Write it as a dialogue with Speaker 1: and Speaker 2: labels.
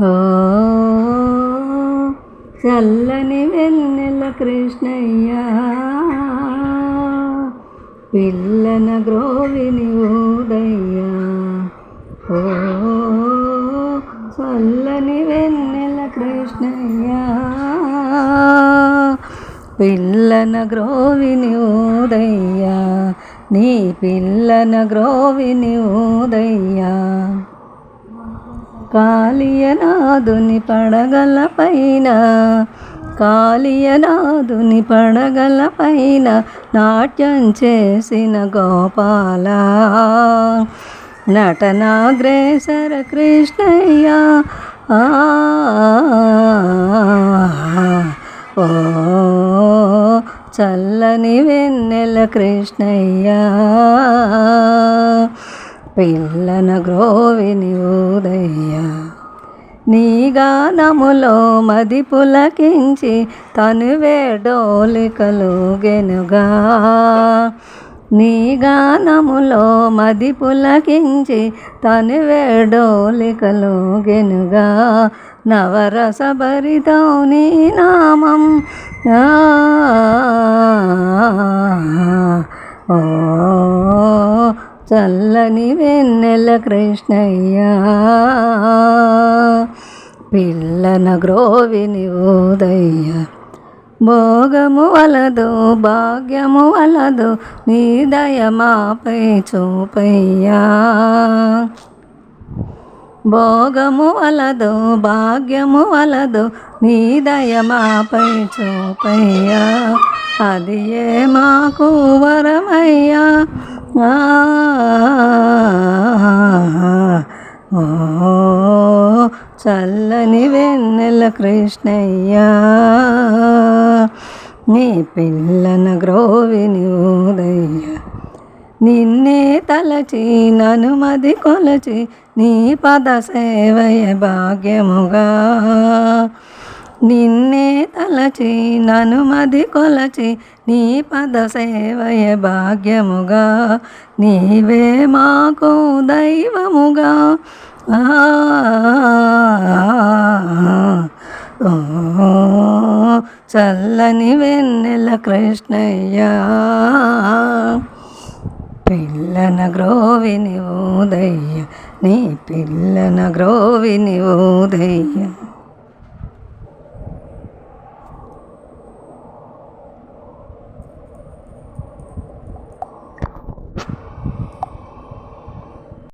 Speaker 1: ఓ చల్లని వెన్నెల కృష్ణయ్య, పిల్లన గ్రోవిని ఊదయ్యా. ఓ చల్లని వెన్నెల కృష్ణయ్య, పిల్లన గ్రోవిని ఊదయ్యా. నీ పిల్లన గ్రోవిని ఊదయ్యా. కాళియనాథుని పడగల పైన, కాళియనాథుని పడగల పైన నాట్యం చేసిన గోపాల, నటనాగ్రేసర కృష్ణయ్య. ఓ చల్లని వెన్నెల కృష్ణయ్య, పిల్లన గ్రోవిని ఊదయ్యా. నీ గానములో మది పులకించి తనువే డోలికలుగెనుగా. నీ గానములో మది పులకించి తనువే డోలికలుగెనుగా. నవరసభరితం నీ నామం. ఓ చల్లని వెన్నెల కృష్ణయ్య, పిల్లన గ్రోవిని ఊదయ్యా. భోగము వలదు భాగ్యము వలదు, నీ దయ మాపై చూపయ్యా. భోగము వలదు భాగ్యము వలదు, నీ దయ మాపై చూపయ్యా. అది ఏ మాకు వరమయ్యా. ఓ చల్లని వెన్నెల కృష్ణయ్య, నీ పిల్లన గ్రోవిని ఊదయ్యా. నిన్నే తలచి నను మది కొలచి, నీ పద సేవయ భాగ్యముగా. నిన్నే తలచి నను మది కొలచి, నీ పద సేవయ భాగ్యముగా. నీవే మాకు దైవముగా. ఓ చల్లని వెన్నెల కృష్ణయ్య, పిల్లన గ్రోవిని ఊదయ్య. నీ పిల్లన గ్రోవిని ఊదయ్య.